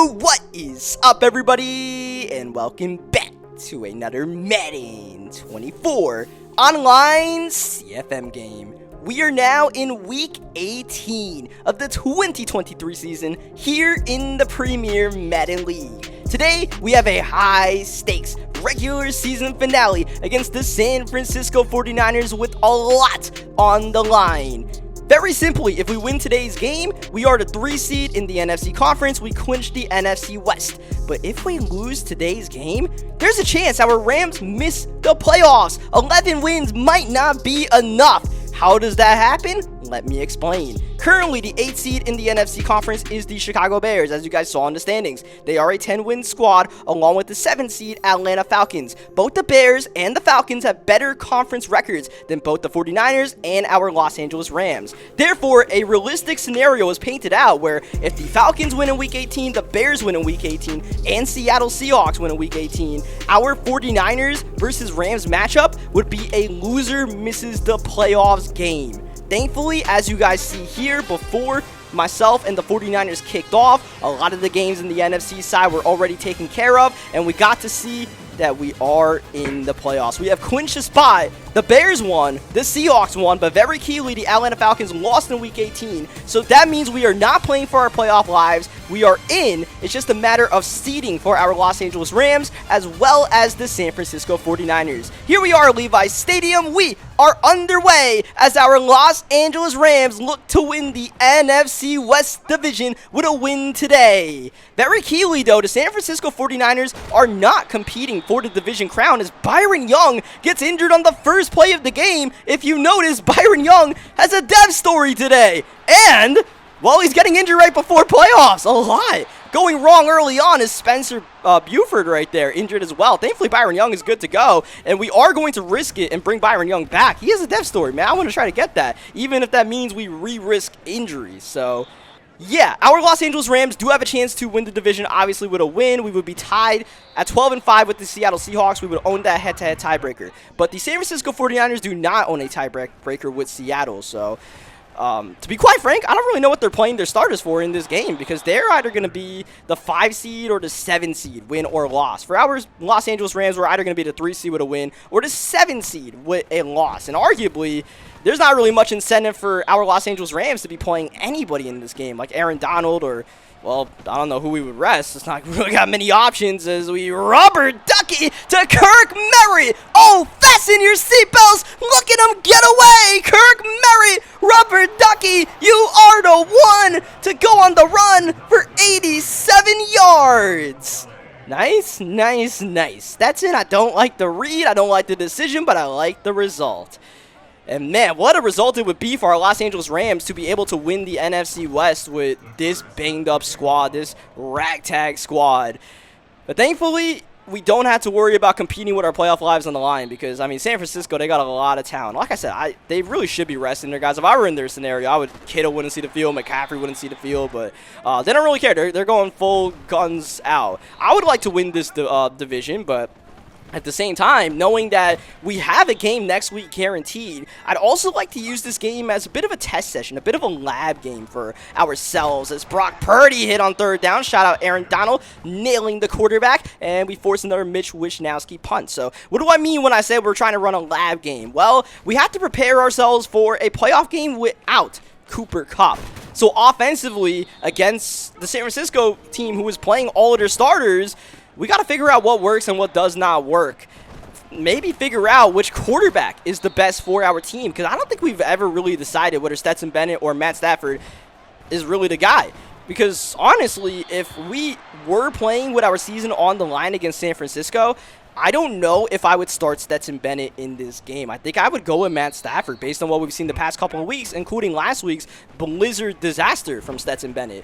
Yo, what is up, everybody? And welcome back to another Madden 24 online CFM game. We are now in week 18 of the 2023 season here in the Premier Madden League. Today, we have a high-stakes regular season finale against the San Francisco 49ers with a lot on the line. Very simply, if we win today's game, we are the 3 seed in the NFC Conference. We clinch the NFC West. But if we lose today's game, there's a chance our Rams miss the playoffs. 11 wins might not be enough. How does that happen? Let me explain. Currently, the 8th seed in the NFC Conference is the Chicago Bears, as you guys saw in the standings. They are a 10-win squad, along with the 7th seed Atlanta Falcons. Both the Bears and the Falcons have better conference records than both the 49ers and our Los Angeles Rams. Therefore, a realistic scenario is painted out where if the Falcons win in Week 18, the Bears win in Week 18, and Seattle Seahawks win in Week 18, our 49ers versus Rams matchup would be a loser misses the playoffs game. Thankfully, as you guys see here, before myself and the 49ers kicked off, a lot of the games in the NFC side were already taken care of, and we got to see that we are in the playoffs. We have clinched a spot. The Bears won, the Seahawks won, but very keyly, the Atlanta Falcons lost in Week 18. So that means we are not playing for our playoff lives. We are in. It's just a matter of seeding for our Los Angeles Rams as well as the San Francisco 49ers. Here we are at Levi's Stadium. We are underway as our Los Angeles Rams look to win the NFC West Division with a win today. Very keyly, though, the San Francisco 49ers are not competing for the division crown as Byron Young gets injured on the first play of the game. If you notice, Byron Young has a death story today. And, well, he's getting injured right before playoffs. A lot. Going wrong early on is Spencer Buford right there, injured as well. Thankfully, Byron Young is good to go, and we are going to risk it and bring Byron Young back. He has a death story, man. I want to try to get that, even if that means we re-risk injuries. So, yeah, our Los Angeles Rams do have a chance to win the division. Obviously, with a win, we would be tied at 12-5 with the Seattle Seahawks. We would own that head-to-head tiebreaker. But the San Francisco 49ers do not own a tiebreaker with Seattle, so to be quite frank, I don't really know what they're playing their starters for in this game because they're either going to be the 5 seed or the 7 seed, win or loss. For our Los Angeles Rams, we're either going to be the 3 seed with a win or the 7 seed with a loss. And arguably, there's not really much incentive for our Los Angeles Rams to be playing anybody in this game, like Aaron Donald or, well, I don't know who we would rest. It's not really got many options as we rubber ducky to Kirk Merritt. Oh, fasten your seatbelts. Look at him get away. Kirk Merritt, rubber ducky. You are the one to go on the run for 87 yards. Nice, nice, nice. That's it. I don't like the read. I don't like the decision, but I like the result. And man, what a result it would be for our Los Angeles Rams to be able to win the NFC West with this banged up squad, this ragtag squad. But thankfully, we don't have to worry about competing with our playoff lives on the line because, I mean, San Francisco, they got a lot of talent. Like I said, they really should be resting their guys. If I were in their scenario, Kittle wouldn't see the field, McCaffrey wouldn't see the field, but they don't really care. They're going full guns out. I would like to win this division, but at the same time, knowing that we have a game next week guaranteed, I'd also like to use this game as a bit of a test session, a bit of a lab game for ourselves as Brock Purdy hit on 3rd down. Shout out Aaron Donald nailing the quarterback, and we forced another Mitch Wishnowsky punt. So what do I mean when I say we're trying to run a lab game? Well, we have to prepare ourselves for a playoff game without Cooper Kupp. So offensively, against the San Francisco team who is playing all of their starters, we got to figure out what works and what does not work. Maybe figure out which quarterback is the best for our team because I don't think we've ever really decided whether Stetson Bennett or Matt Stafford is really the guy. Because honestly, if we were playing with our season on the line against San Francisco, I don't know if I would start Stetson Bennett in this game. I think I would go with Matt Stafford based on what we've seen the past couple of weeks, including last week's blizzard disaster from Stetson Bennett.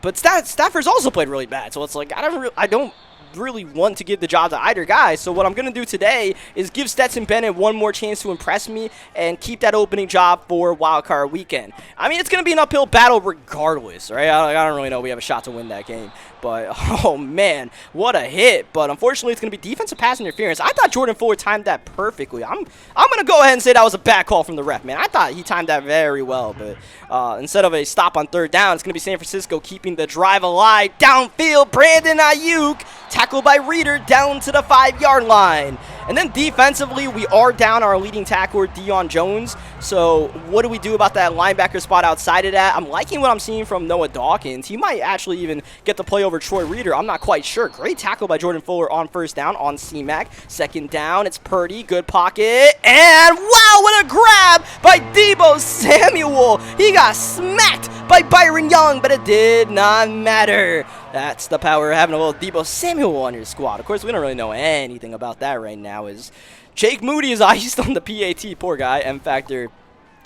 But Stafford's also played really bad, so it's like I don't really want to give the job to either guy. So what I'm going to do today is give Stetson Bennett one more chance to impress me and keep that opening job for Wildcard Weekend. I mean, it's going to be an uphill battle regardless, right? I don't really know we have a shot to win that game. But, oh, man, what a hit. But, unfortunately, it's going to be defensive pass interference. I thought Jordan Fuller timed that perfectly. I'm going to go ahead and say that was a bad call from the ref, man. I thought he timed that very well. But instead of a stop on third down, it's going to be San Francisco keeping the drive alive. Downfield, Brandon Ayuk, tackled by Reeder down to the 5-yard line. And then defensively, we are down our leading tackler, Deion Jones. So what do we do about that linebacker spot outside of that? I'm liking what I'm seeing from Noah Dawkins. He might actually even get the play over Troy Reeder. I'm not quite sure. Great tackle by Jordan Fuller on first down on C-Mac. Second down, it's Purdy. Good pocket. And wow, what a grab by Deebo Samuel. He got smacked by Byron Young, but it did not matter. That's the power of having a little Deebo Samuel on your squad. Of course, we don't really know anything about that right now. Is Jake Moody is iced on the PAT. Poor guy. M-Factor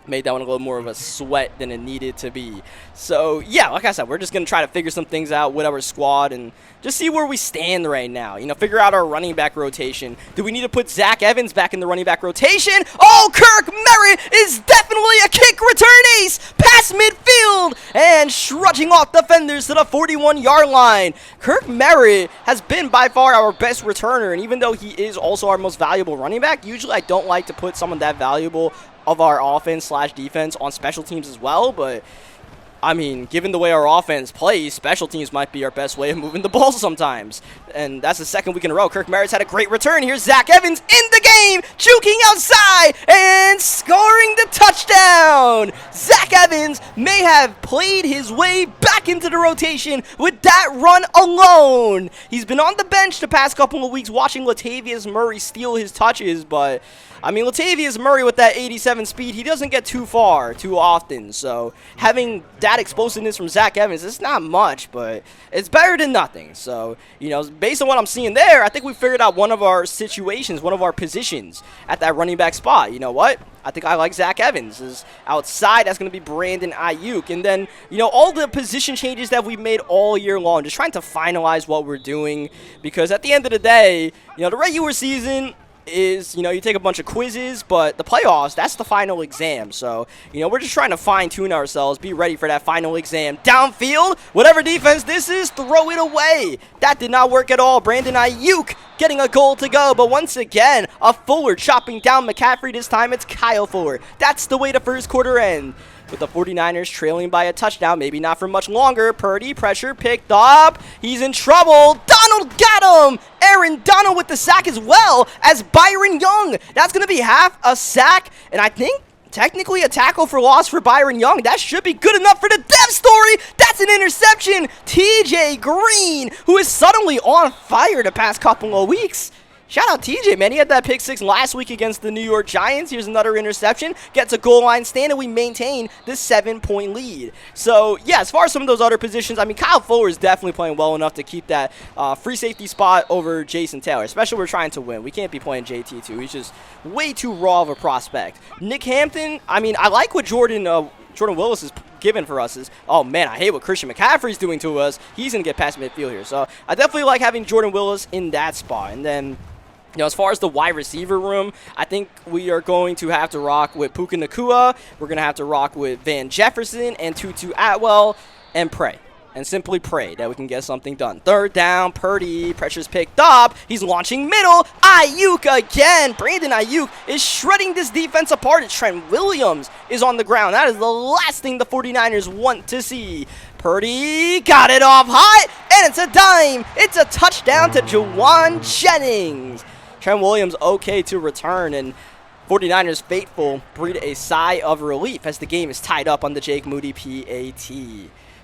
made that one a little more of a sweat than it needed to be. So, yeah, like I said, we're just going to try to figure some things out with our squad and just see where we stand right now. You know, figure out our running back rotation. Do we need to put Zach Evans back in the running back rotation? Oh, Kirk Merritt is definitely a kick return ace past midfield and trudging off defenders to the 41-yard line. Kirk Merritt has been by far our best returner, and even though he is also our most valuable running back, usually I don't like to put someone that valuable of our offense/defense on special teams as well, but I mean, given the way our offense plays, special teams might be our best way of moving the ball sometimes. And that's the second week in a row. Kirk Merritt's had a great return. Here's Zach Evans in the game, juking outside and scoring the touchdown. Zach Evans may have played his way back into the rotation with that run alone. He's been on the bench the past couple of weeks watching Latavius Murray steal his touches, but I mean, Latavius Murray with that 87 speed, he doesn't get too far too often. So having that explosiveness from Zach Evans, it's not much, but it's better than nothing. So, you know, based on what I'm seeing there, I think we figured out one of our situations, one of our positions at that running back spot. You know what? I think I like Zach Evans. Is outside, that's going to be Brandon Ayuk. And then, you know, all the position changes that we've made all year long, just trying to finalize what we're doing. Because at the end of the day, you know, the regular season is, you know, you take a bunch of quizzes, but the playoffs, that's the final exam. So, you know, we're just trying to fine-tune ourselves, be ready for that final exam. Downfield, whatever defense this is, throw it away. That did not work at all. Brandon Ayuk getting a goal to go, but once again, a Fuller chopping down McCaffrey. This time it's Kyle Fuller. That's the way the first quarter ends, with the 49ers trailing by a touchdown. Maybe not for much longer. Purdy, pressure picked up. He's in trouble. Donald got him. Aaron Donald with the sack as well as Byron Young. That's going to be half a sack, and I think technically a tackle for loss for Byron Young. That should be good enough for the depth story. That's an interception. TJ Green, who is suddenly on fire the past couple of weeks. Shout out TJ, man. He had that pick six last week against the New York Giants. Here's another interception. Gets a goal line stand, and we maintain the 7-point lead. So, yeah, as far as some of those other positions, I mean, Kyle Fuller is definitely playing well enough to keep that free safety spot over Jason Taylor, especially when we're trying to win. We can't be playing JT2. He's just way too raw of a prospect. Nick Hampton, I mean, I like what Jordan Willis is given for us. Is, oh man, I hate what Christian McCaffrey's doing to us. He's going to get past midfield here. So, I definitely like having Jordan Willis in that spot. And then, you know, as far as the wide receiver room, I think we are going to have to rock with Puka Nacua. We're going to have to rock with Van Jefferson and Tutu Atwell and pray. And simply pray that we can get something done. Third down, Purdy, pressure's picked up. He's launching middle. Ayuk again. Brandon Ayuk is shredding this defense apart. Trent Williams is on the ground. That is the last thing the 49ers want to see. Purdy got it off hot, and it's a dime. It's a touchdown to Juwan Jennings. Trent Williams okay to return, and 49ers faithful breathe a sigh of relief as the game is tied up on the Jake Moody PAT.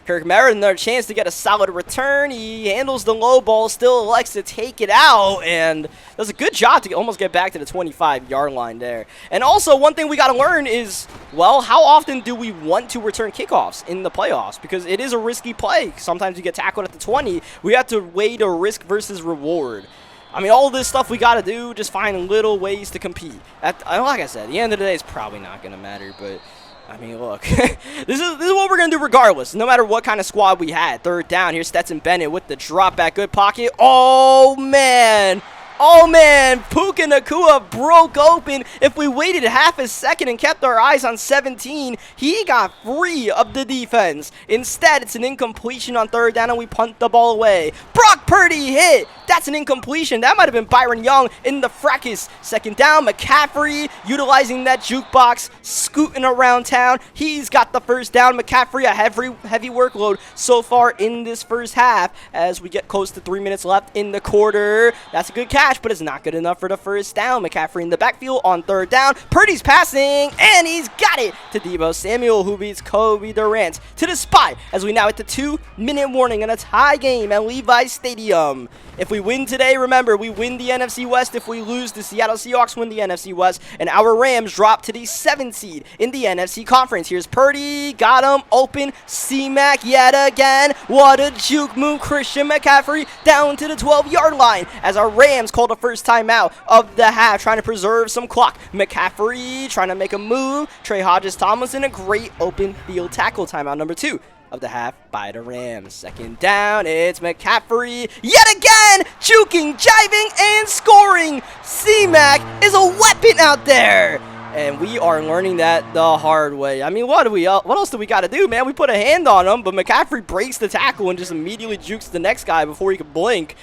Kirk Merritt, another chance to get a solid return. He handles the low ball, still elects to take it out, and does a good job to almost get back to the 25-yard line there. And also, one thing we got to learn is, well, how often do we want to return kickoffs in the playoffs? Because it is a risky play. Sometimes you get tackled at the 20. We have to weigh the risk versus reward. I mean, all this stuff we got to do, just find little ways to compete. Like I said, at the end of the day, it's probably not going to matter, but I mean, look, this is what we're going to do regardless, no matter what kind of squad we had. Third down, here's Stetson Bennett with the drop back, good pocket. Oh, man. Oh, man, Puka Nacua broke open. If we waited half a second and kept our eyes on 17, he got free of the defense. Instead, it's an incompletion on third down, and we punt the ball away. Brock Purdy hit. That's an incompletion. That might have been Byron Young in the fracas. Second down, McCaffrey utilizing that jukebox, scooting around town. He's got the first down. McCaffrey, a heavy workload so far in this first half as we get close to 3 minutes left in the quarter. That's a good catch, but it's not good enough for the first down. McCaffrey in the backfield on third down. Purdy's passing, and he's got it to Deebo Samuel, who beats Kobe Durant to the spot as we now hit the 2-minute warning in a tie game at Levi's Stadium. If we win today, remember, we win the NFC West. If we lose, the Seattle Seahawks win the NFC West, and our Rams drop to the 7th seed in the NFC Conference. Here's Purdy, got him open, C-Mac yet again. What a juke move, Christian McCaffrey down to the 12-yard line as our Rams call the first timeout of the half, trying to preserve some clock. McCaffrey trying to make a move. Trey Hodges-Tomlinson, a great open field tackle. Timeout number 2 of the half by the Rams. Second down, it's McCaffrey yet again, juking, jiving, and scoring. C-Mac is a weapon out there, and we are learning that the hard way. I mean, what else do we got to do, man? We put a hand on him, but McCaffrey breaks the tackle and just immediately jukes the next guy before he could blink.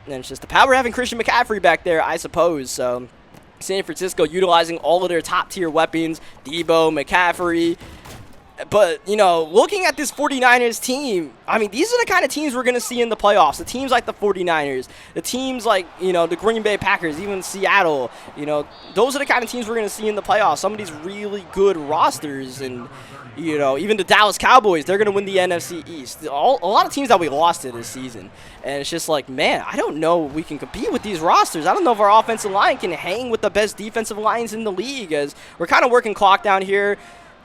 And it's just the power of having Christian McCaffrey back there, I suppose. So San Francisco utilizing all of their top-tier weapons, Deebo, McCaffrey. But, you know, looking at this 49ers team, I mean, these are the kind of teams we're going to see in the playoffs. The teams like the 49ers, the teams like, you know, the Green Bay Packers, even Seattle, you know, those are the kind of teams we're going to see in the playoffs. Some of these really good rosters, and, you know, even the Dallas Cowboys, they're going to win the NFC East. A lot of teams that we lost to this season. And it's just like, man, I don't know if we can compete with these rosters. I don't know if our offensive line can hang with the best defensive lines in the league, as we're kind of working clock down here.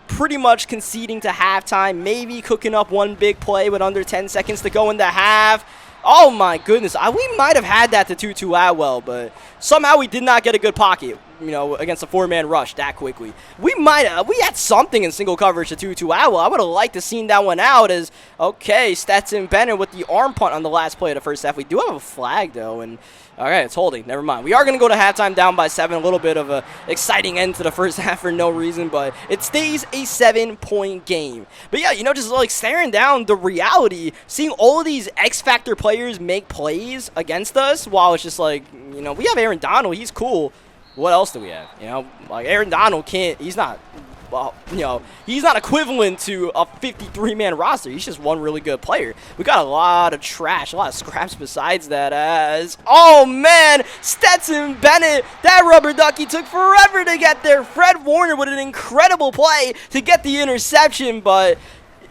Pretty much conceding to halftime, maybe cooking up one big play with under 10 seconds to go in the half. Oh my goodness, we might have had that to Tutu Atwell, but somehow we did not get a good pocket, you know, against a 4-man rush that quickly. We had something in single coverage to Tutu Atwell. I would have liked to seen that one out as, okay, Stetson Bennett with the arm punt on the last play of the first half. We do have a flag, though, and all right, it's holding. Never mind. We are going to go to halftime down by 7. A little bit of a exciting end to the first half for no reason, but it stays a 7-point game. But yeah, you know, just like staring down the reality, seeing all of these X-Factor players make plays against us, while it's just like, you know, we have Aaron Donald. He's cool. What else do we have? You know, like Aaron Donald can't, he's not, well, you know, he's not equivalent to a 53-man roster. He's just one really good player. We got a lot of trash, a lot of scraps besides that as, oh man, Stetson Bennett, that rubber ducky took forever to get there. Fred Warner with an incredible play to get the interception, but,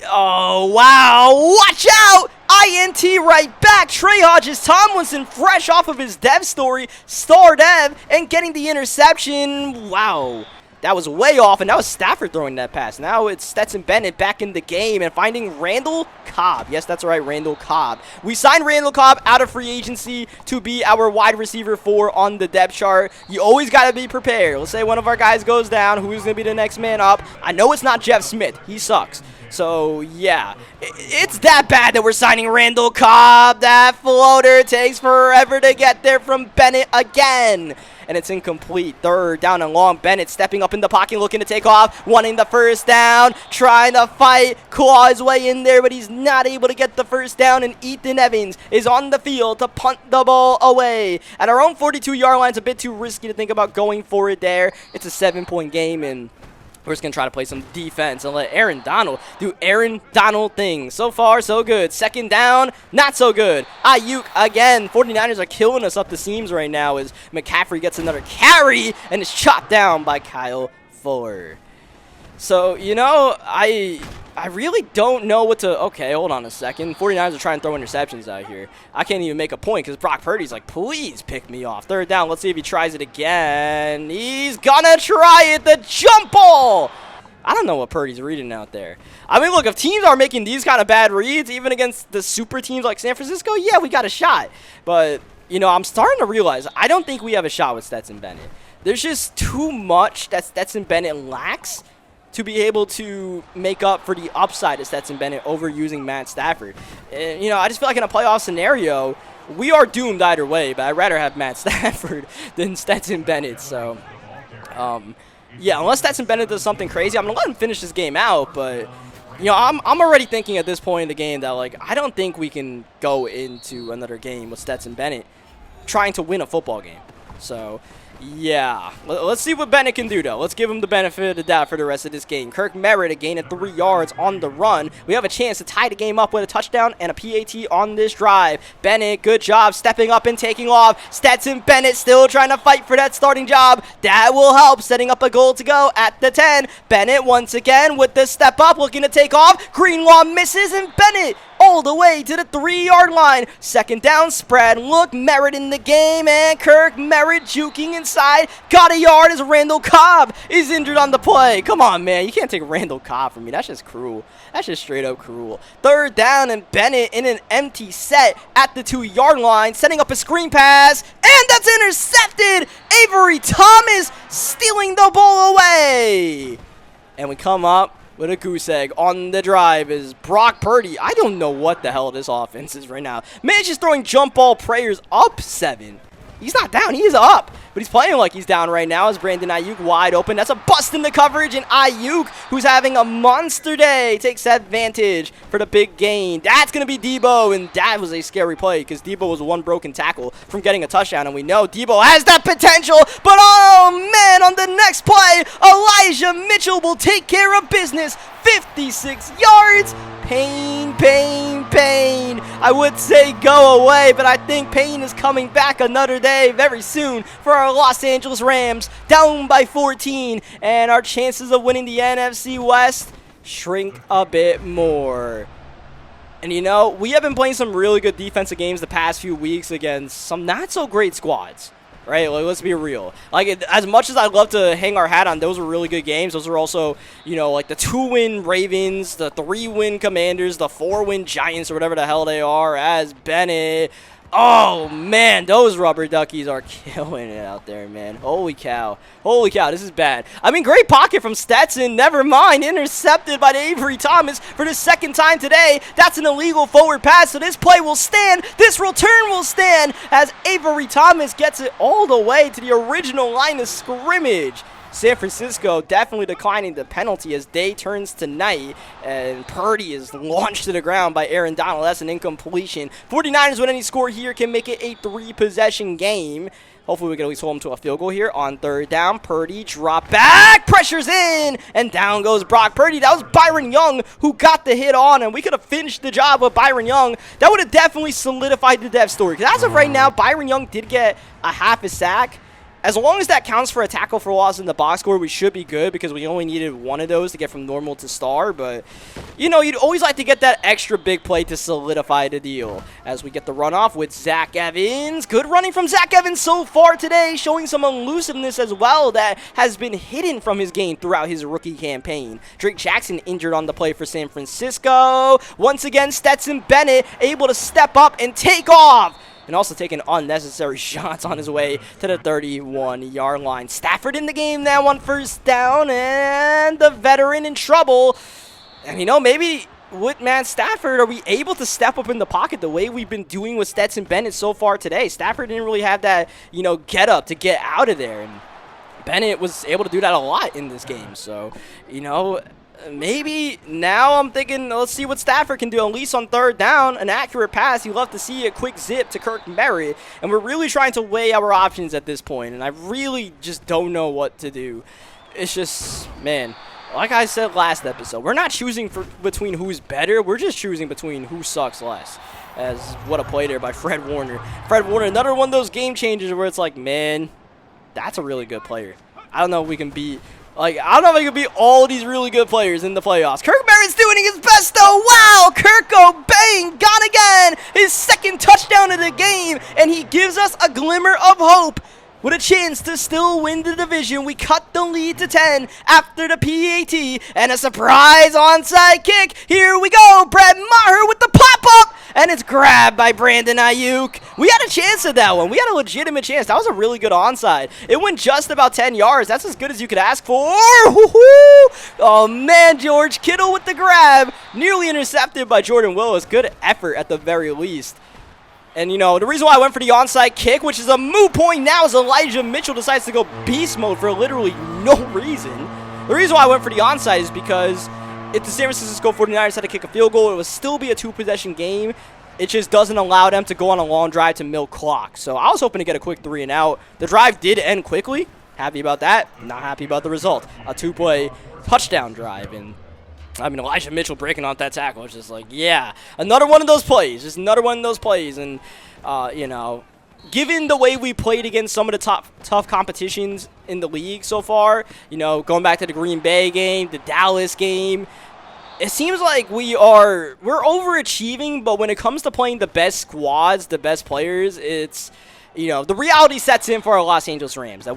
oh wow, watch out! INT right back. Trey Hodges-Tomlinson fresh off of his dev story, star dev, and getting the interception. Wow. That was way off, and that was Stafford throwing that pass. Now it's Stetson Bennett back in the game and finding Randall Cobb. Yes, that's right, Randall Cobb. We signed Randall Cobb out of free agency to be our wide receiver 4 on the depth chart. You always got to be prepared. Let's say one of our guys goes down. Who's going to be the next man up? I know it's not Jeff Smith. He sucks. So, yeah, it's that bad that we're signing Randall Cobb. That floater takes forever to get there from Bennett again. And it's incomplete. Third down and long. Bennett stepping up in the pocket, looking to take off, wanting the first down, trying to fight, claw his way in there, but he's not able to get the first down, and Ethan Evans is on the field to punt the ball away. At our own 42-yard line, it's a bit too risky to think about going for it there. It's a 7-point game, and we're just going to try to play some defense and let Aaron Donald do Aaron Donald things. So far, so good. Second down, not so good. Ayuk again. 49ers are killing us up the seams right now as McCaffrey gets another carry and is chopped down by Kyle Fuller. So, you know, I really don't know what to... Okay, hold on a second. 49ers are trying to throw interceptions out here. I can't even make a point because Brock Purdy's like, please pick me off. Third down. Let's see if he tries it again. He's gonna try it. The jump ball. I don't know what Purdy's reading out there. I mean, look, if teams are making these kind of bad reads, even against the super teams like San Francisco, yeah, we got a shot. But, you know, I'm starting to realize I don't think we have a shot with Stetson Bennett. There's just too much that Stetson Bennett lacks to be able to make up for the upside of Stetson Bennett overusing Matt Stafford. And, you know, I just feel like in a playoff scenario, we are doomed either way, but I'd rather have Matt Stafford than Stetson Bennett. So, yeah, unless Stetson Bennett does something crazy, I'm going to let him finish this game out, but you know, I'm already thinking at this point in the game that, like, I don't think we can go into another game with Stetson Bennett trying to win a football game. So, yeah. Let's see what Bennett can do, though. Let's give him the benefit of the doubt for the rest of this game. Kirk Merritt, a gain of 3 yards on the run. We have a chance to tie the game up with a touchdown and a PAT on this drive. Bennett, good job stepping up and taking off. Stetson Bennett still trying to fight for that starting job. That will help, setting up a goal to go at the 10. Bennett once again with the step up, looking to take off. Greenlaw misses, and Bennett all the way to the 3-yard line. Second down, spread look, Merritt in the game, and Kirk Merritt juking inside. Got a yard as Randall Cobb is injured on the play. Come on, man. You can't take Randall Cobb from me. That's just cruel. That's just straight up cruel. Third down, and Bennett in an empty set at the 2-yard line, setting up a screen pass, and that's intercepted. Avery Thomas stealing the ball away. And we come up with a goose egg on the drive is Brock Purdy. I don't know what the hell this offense is right now. Man, just throwing jump ball prayers up 7. He's not down. He is up. But he's playing like he's down right now as Brandon Ayuk wide open. That's a bust in the coverage, and Ayuk, who's having a monster day, takes advantage for the big gain. That's going to be Debo, and that was a scary play because Debo was one broken tackle from getting a touchdown, and we know Debo has that potential. But, oh, man, on the next play, Elijah Mitchell will take care of business. 56 yards. Pain, pain, pain. I would say go away, but I think pain is coming back another day very soon for our Los Angeles Rams, down by 14, and our chances of winning the NFC West shrink a bit more. And, you know, we have been playing some really good defensive games the past few weeks against some not-so-great squads. Right, like, let's be real. Like, as much as I'd love to hang our hat on, those were really good games. Those were also, you know, like the 2-win Ravens, the 3-win Commanders, the 4-win Giants, or whatever the hell they are, as Bennett. Oh, man, those rubber duckies are killing it out there, man. Holy cow. Holy cow, this is bad. I mean, great pocket from Stetson. Never mind, intercepted by Avery Thomas for the second time today. That's an illegal forward pass, so this play will stand. This return will stand as Avery Thomas gets it all the way to the original line of scrimmage. San Francisco definitely declining the penalty as day turns to night, and Purdy is launched to the ground by Aaron Donald. That's an incompletion. 49ers with any score here can make it a 3-possession game. Hopefully we can at least hold him to a field goal here on third down. Purdy drop back, pressures in, and down goes Brock Purdy. That was Byron Young who got the hit on, and we could have finished the job with Byron Young. That would have definitely solidified the depth story, because as of right now, Byron Young did get a half a sack. As long as that counts for a tackle for loss in the box score, we should be good because we only needed one of those to get from normal to star. But, you know, you'd always like to get that extra big play to solidify the deal. As we get the runoff with Zach Evans. Good running from Zach Evans so far today, showing some elusiveness as well that has been hidden from his game throughout his rookie campaign. Drake Jackson injured on the play for San Francisco. Once again, Stetson Bennett able to step up and take off, and also taking unnecessary shots on his way to the 31-yard line. Stafford in the game now on first down, and the veteran in trouble. And, you know, maybe with Matt Stafford, are we able to step up in the pocket the way we've been doing with Stetson Bennett so far today? Stafford didn't really have that, you know, get up to get out of there, and Bennett was able to do that a lot in this game. So, you know, maybe now I'm thinking, let's see what Stafford can do, at least on third down. An accurate pass. You love to see a quick zip to Kirk Merritt. And we're really trying to weigh our options at this point, and I really just don't know what to do. It's just, man, like I said last episode, we're not choosing between who's better. We're just choosing between who sucks less. As what a play there by Fred Warner. Fred Warner, another one of those game changers where it's like, man, that's a really good player. I don't know if we can beat... Like, I don't know if I can beat all these really good players in the playoffs. Kirk Merritt's doing his best, though. Wow, Kirk obeying, gone again. His second touchdown of the game, and he gives us a glimmer of hope with a chance to still win the division. We cut the lead to 10 after the PAT, and a surprise onside kick. Here we go. Brett Maher with the pop-up, and it's grabbed by Brandon Ayuk. We had a chance at that one. We had a legitimate chance. That was a really good onside. It went just about 10 yards. That's as good as you could ask for. Oh, man, George Kittle with the grab. Nearly intercepted by Jordan Willis. Good effort at the very least. And, you know, the reason why I went for the onside kick, which is a moot point now, is Elijah Mitchell decides to go beast mode for literally no reason. The reason why I went for the onside is because if the San Francisco 49ers had to kick a field goal, it would still be a 2-possession game. It just doesn't allow them to go on a long drive to milk clock. So I was hoping to get a quick 3 and out. The drive did end quickly. Happy about that. Not happy about the result. A 2-play touchdown drive. And I mean, Elijah Mitchell breaking off that tackle. It's just like, yeah, another one of those plays. Just another one of those plays. And, you know, given the way we played against some of the tough competitions in the league so far, you know, going back to the Green Bay game, the Dallas game, it seems like we're overachieving, but when it comes to playing the best squads, the best players, it's, you know, the reality sets in for our Los Angeles Rams that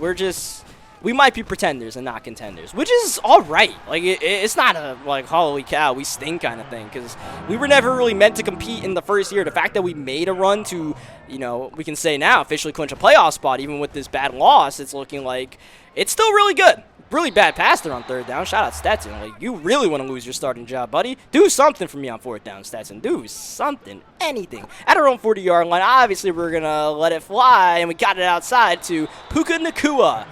we might be pretenders and not contenders, which is all right. Like, it's not a, like, holy cow, we stink kind of thing, because we were never really meant to compete in the first year. The fact that we made a run to, you know, we can say now officially clinch a playoff spot, even with this bad loss, it's looking like it's still really good. Really bad pass there on 3rd down. Shout out Stetson. Like, you really want to lose your starting job, buddy. Do something for me on 4th down, Stetson. Do something. Anything. At our own 40-yard line, obviously we're going to let it fly, and we got it outside to Puka Nacua,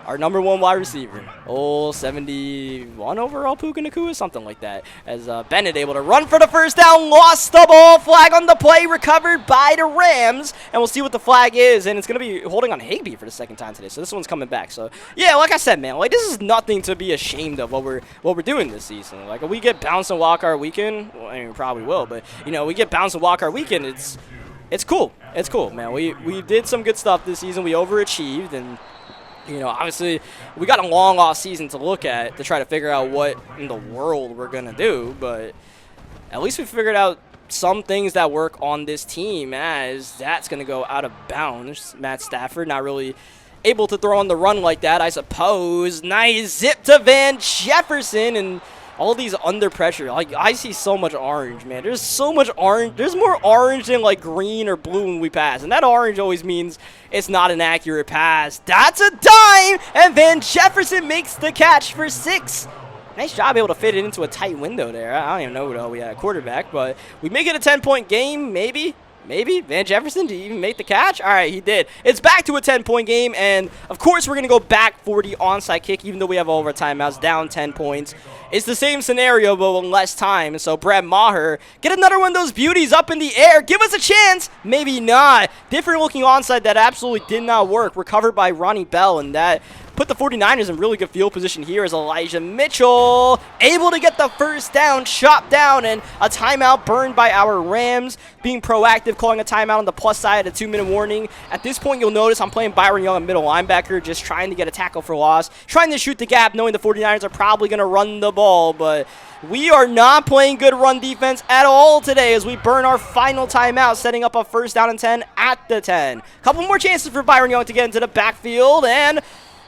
our number 1 wide receiver. Oh, 71 overall Puka Nacua, something like that. As Bennett able to run for the 1st down, lost the ball, flag on the play, recovered by the Rams, and we'll see what the flag is, and it's going to be holding on Higbee for the 2nd time today, so this one's coming back. So, yeah, like I said, man, like, this is nothing to be ashamed of what we're doing this season. Like, if we get bounced and walk our weekend, well, I mean, we probably will, but, you know, we get bounced and walk our weekend, it's cool. It's cool, man. We did some good stuff this season. We overachieved, and, you know, obviously, we got a long off season to look at to try to figure out what in the world we're going to do, but at least we figured out some things that work on this team, as that's going to go out of bounds. Matt Stafford not really able to throw on the run like that, I suppose. Nice zip to Van Jefferson, and all these under pressure. Like, I see so much orange, man. There's so much orange. There's more orange than, like, green or blue when we pass. And that orange always means it's not an accurate pass. That's a dime! And Van Jefferson makes the catch for 6. Nice job able to fit it into a tight window there. I don't even know what we had at quarterback, but we make it a 10-point game, maybe. Maybe. Van Jefferson, did he even make the catch? All right, he did. It's back to a 10-point game, and, of course, we're going to go back for the onside kick, even though we have all of our timeouts, down 10 points. It's the same scenario, but with less time, and so Brad Maher, get another one of those beauties up in the air. Give us a chance. Maybe not. Different-looking onside that absolutely did not work. Recovered by Ronnie Bell, and that put the 49ers in really good field position here as Elijah Mitchell able to get the 1st down, chopped down, and a timeout burned by our Rams. Being proactive, calling a timeout on the plus side, a 2-minute warning. At this point, you'll notice I'm playing Byron Young, a middle linebacker, just trying to get a tackle for loss, trying to shoot the gap, knowing the 49ers are probably going to run the ball, but we are not playing good run defense at all today as we burn our final timeout, setting up a 1st down and 10 at the 10. Couple more chances for Byron Young to get into the backfield, and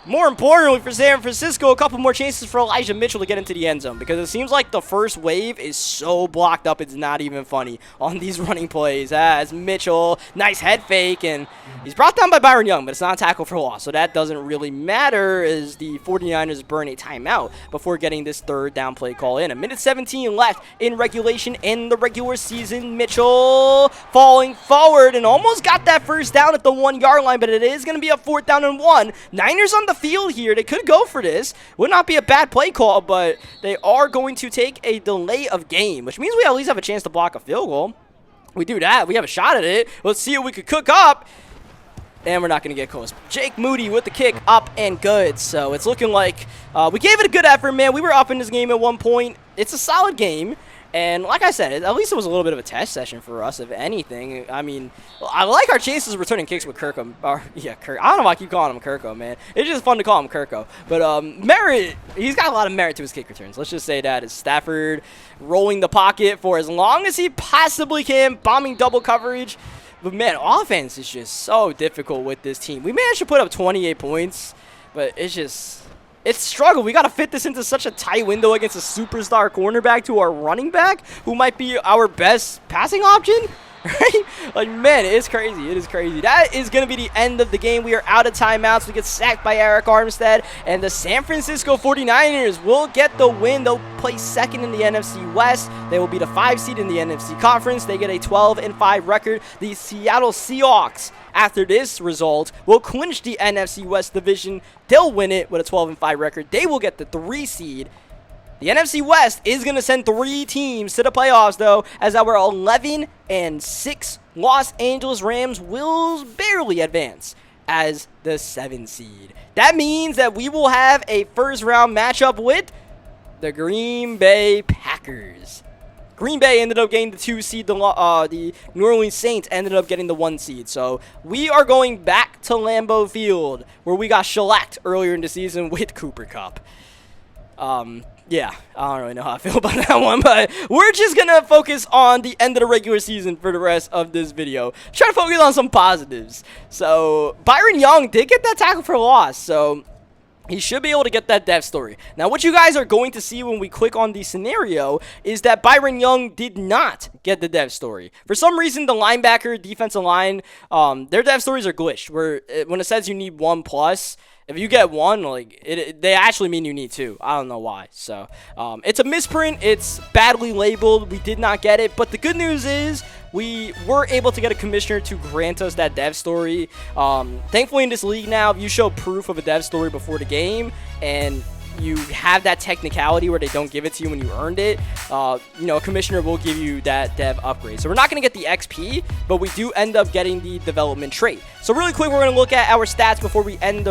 more importantly for San Francisco, a couple more chances for Elijah Mitchell to get into the end zone, because it seems like the first wave is so blocked up it's not even funny on these running plays. As Mitchell, nice head fake, and he's brought down by Byron Young, but it's not a tackle for loss, so that doesn't really matter as the 49ers burn a timeout before getting this 3rd down play call in. A minute 17 left in regulation in the regular season. Mitchell falling forward and almost got that 1st down at the 1-yard line, but it is going to be a 4th down and 1. Niners on the field here. They could go for this. Would not be a bad play call, but they are going to take a delay of game, which means we at least have a chance to block a field goal. We do that. We have a shot at it. Let's see what we could cook up. And we're not going to get close. Jake Moody with the kick, up and good. So it's looking like we gave it a good effort, man. We were up in this game at one point. It's a solid game. And like I said, at least it was a little bit of a test session for us, if anything. I mean, I like our chances of returning kicks with Kirko. Kirk. I don't know why I keep calling him Kirko, man. It's just fun to call him Kirko. But merit, he's got a lot of merit to his kick returns. Let's just say that is Stafford rolling the pocket for as long as he possibly can, bombing double coverage. But, man, offense is just so difficult with this team. We managed to put up 28 points, but it's just it's struggle. We got to fit this into such a tight window against a superstar cornerback to our running back, who might be our best passing option. Right? Like, man, it's crazy. It is crazy. That is going to be the end of the game. We are out of timeouts. We get sacked by Eric Armstead, and the San Francisco 49ers will get the win. They'll place second in the NFC West. They will be the 5 seed in the NFC Conference. They get a 12-5 record. The Seattle Seahawks, after this result, will clinch the NFC West division. They'll win it with a 12-5 record. They will get the 3 seed. The NFC West is going to send 3 teams to the playoffs, though, as our 11-6 Los Angeles Rams will barely advance as the 7 seed. That means that we will have a first-round matchup with the Green Bay Packers. Green Bay ended up getting the 2 seed. The New Orleans Saints ended up getting the 1 seed. So we are going back to Lambeau Field, where we got shellacked earlier in the season with Cooper Kupp. Yeah, I don't really know how I feel about that one, but we're just going to focus on the end of the regular season for the rest of this video. Try to focus on some positives. So, Byron Young did get that tackle for loss, so he should be able to get that depth story. Now, what you guys are going to see when we click on the scenario is that Byron Young did not get the depth story. For some reason, the linebacker, defensive line, their depth stories are glitched, where when it says you need 1+, if you get 1, like they actually mean you need 2. I don't know why. So it's a misprint. It's badly labeled. We did not get it. But the good news is we were able to get a commissioner to grant us that dev story. Thankfully, in this league now, if you show proof of a dev story before the game and you have that technicality where they don't give it to you when you earned it, a commissioner will give you that dev upgrade. So we're not going to get the XP, but we do end up getting the development trait. So really quick, we're going to look at our stats before we end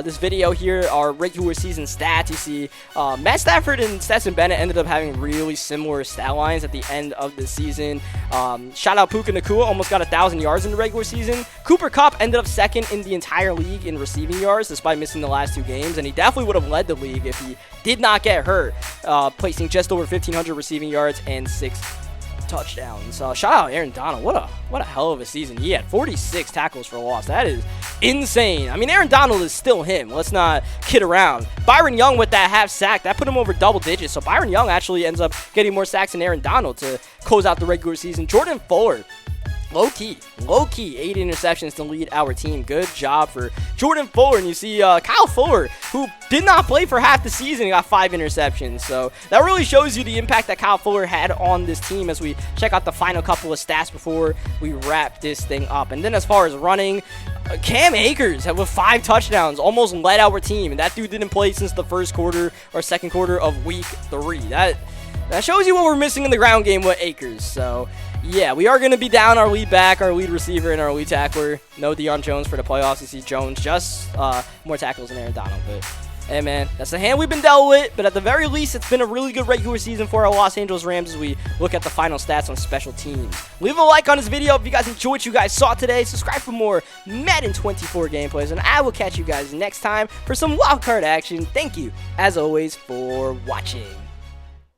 this video here. Our regular season stats. You see Matt Stafford and Stetson Bennett ended up having really similar stat lines at the end of the season. Shout out Puka Nacua, almost got 1,000 yards in the regular season. Cooper Kupp ended up second in the entire league in receiving yards despite missing the last 2 games, and he definitely would have led the league if he did not get hurt, placing just over 1,500 receiving yards and 6 touchdowns. Shout out Aaron Donald. What a hell of a season. He had 46 tackles for loss. That is insane. I mean, Aaron Donald is still him. Let's not kid around. Byron Young with that half sack, that put him over double digits. So Byron Young actually ends up getting more sacks than Aaron Donald to close out the regular season. Jordan Fuller, low-key, 8 interceptions to lead our team. Good job for Jordan Fuller. And you see Kyle Fuller, who did not play for half the season, got 5 interceptions. So that really shows you the impact that Kyle Fuller had on this team as we check out the final couple of stats before we wrap this thing up. And then as far as running, Cam Akers with 5 touchdowns almost led our team. And that dude didn't play since the first quarter or second quarter of week 3. That shows you what we're missing in the ground game with Akers. So yeah, we are going to be down our lead back, our lead receiver, and our lead tackler. No Deion Jones for the playoffs. You see Jones just more tackles than Aaron Donald. But hey, man, that's the hand we've been dealt with. But at the very least, it's been a really good regular season for our Los Angeles Rams as we look at the final stats on special teams. Leave a like on this video if you guys enjoyed what you guys saw today. Subscribe for more Madden 24 gameplays, and I will catch you guys next time for some wildcard action. Thank you, as always, for watching.